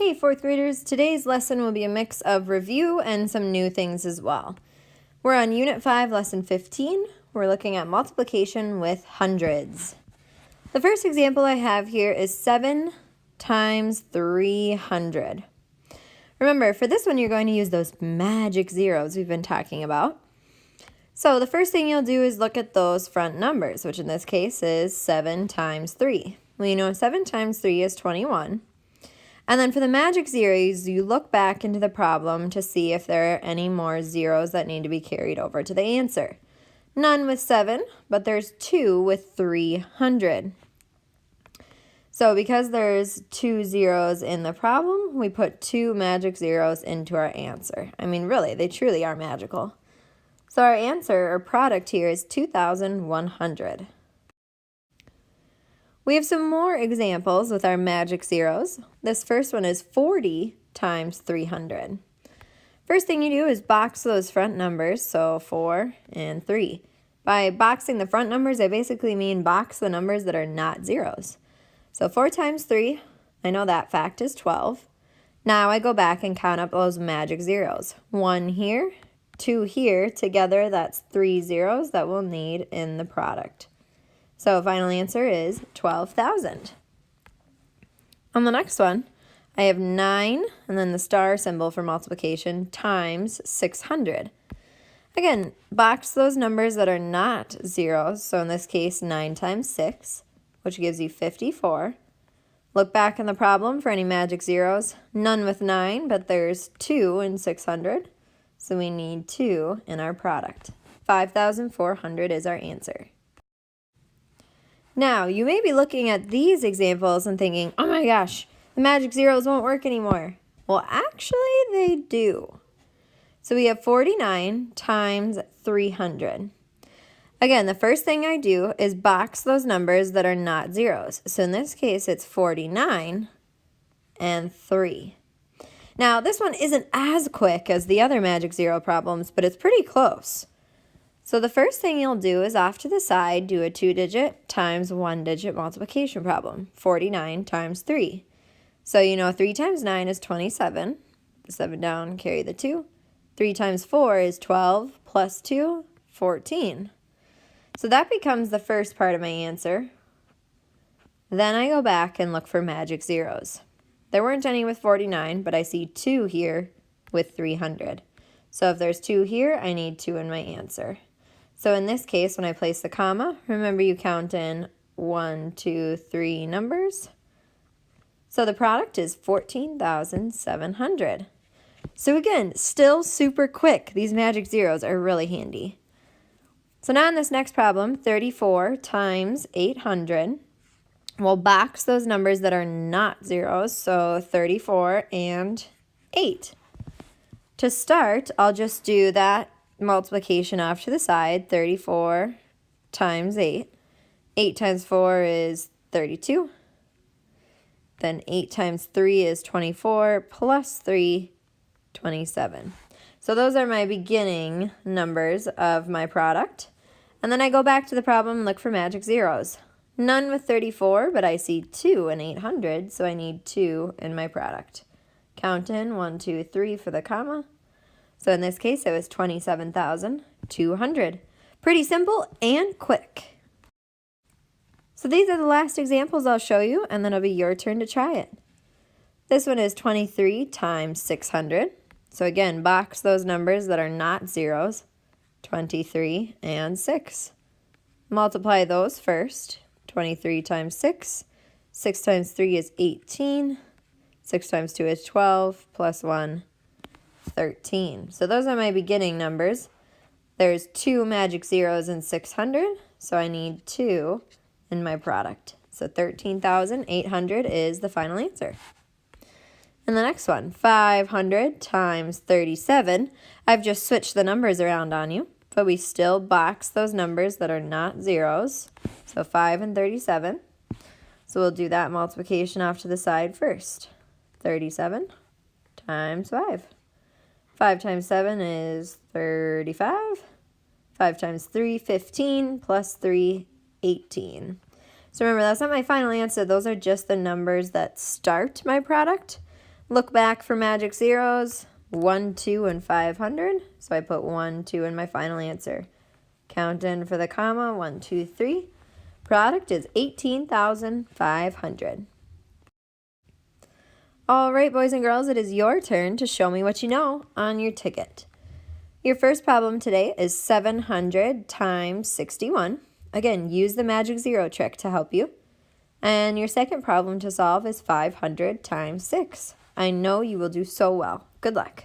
Hey, fourth graders, today's lesson will be a mix of review and some new things as well. We're on Unit 5, Lesson 15. We're looking at multiplication with hundreds. The first example I have here is 7 times 300. Remember, for this one, you're going to use those magic zeros we've been talking about. So the first thing you'll do is look at those front numbers, which in this case is 7 times 3. Well, you know 7 times 3 is 21. And then for the magic zeros, you look back into the problem to see if there are any more zeros that need to be carried over to the answer. None with 7, but there's 2 with 300. So because there's 2 zeros in the problem, we put 2 magic zeros into our answer. I mean, really, they truly are magical. So our answer, or product here, is 2,100. We have some more examples with our magic zeros. This first one is 40 times 300. First thing you do is box those front numbers, so 4 and 3. By boxing the front numbers, I basically mean box the numbers that are not zeros. So 4 times 3, I know that fact is 12. Now I go back and count up those magic zeros. 1 here, 2 here, together that's 3 zeros that we'll need in the product. So final answer is 12,000. On the next one, I have 9, and then the star symbol for multiplication, times 600. Again, box those numbers that are not zeros, so in this case 9 times 6, which gives you 54. Look back in the problem for any magic zeros. None with 9, but there's 2 in 600, so we need 2 in our product. 5,400 is our answer. Now, you may be looking at these examples and thinking, oh my gosh, the magic zeros won't work anymore. Well, actually, they do. So we have 49 times 300. Again, the first thing I do is box those numbers that are not zeros. So in this case, it's 49 and 3. Now, this one isn't as quick as the other magic zero problems, but it's pretty close. So the first thing you'll do is off to the side, do a 2-digit times 1-digit multiplication problem, 49 times 3. So you know 3 times 9 is 27, 7 down, carry the 2. 3 times 4 is 12, plus 2, 14. So that becomes the first part of my answer. Then I go back and look for magic zeros. There weren't any with 49, but I see 2 here with 300. So if there's 2 here, I need 2 in my answer. So in this case, when I place the comma, remember you count in 1, 2, 3 numbers. So the product is 14,700. So again, still super quick. These magic zeros are really handy. So now in this next problem, 34 times 800. We'll box those numbers that are not zeros, so 34 and 8. To start, I'll just do that multiplication off to the side, 34 times 8. 8 times 4 is 32. Then 8 times 3 is 24, plus 3, 27. So those are my beginning numbers of my product. And then I go back to the problem and look for magic zeros. None with 34, but I see 2 in 800, so I need 2 in my product. Count in 1, 2, 3 for the comma. So in this case, it was 27,200. Pretty simple and quick. So these are the last examples I'll show you, and then it'll be your turn to try it. This one is 23 times 600. So again, box those numbers that are not zeros, 23 and 6. Multiply those first, 23 times 6. 6 times 3 is 18. 6 times 2 is 12, plus 1, 13. So those are my beginning numbers. There's 2 magic zeros in 600, so I need 2 in my product. So 13,800 is the final answer. And the next one, 500 times 37. I've just switched the numbers around on you, but we still box those numbers that are not zeros. So 5 and 37. So we'll do that multiplication off to the side first. 37 times 5. 5 times 7 is 35. 5 times 3, 15, plus 3, 18. So remember, that's not my final answer. Those are just the numbers that start my product. Look back for magic zeros, 1, 2, and 500. So I put 1, 2 in my final answer. Count in for the comma, 1, 2, 3. Product is 18,500. All right, boys and girls, it is your turn to show me what you know on your ticket. Your first problem today is 700 times 61. Again, use the magic zero trick to help you. And your second problem to solve is 500 times 6. I know you will do so well. Good luck.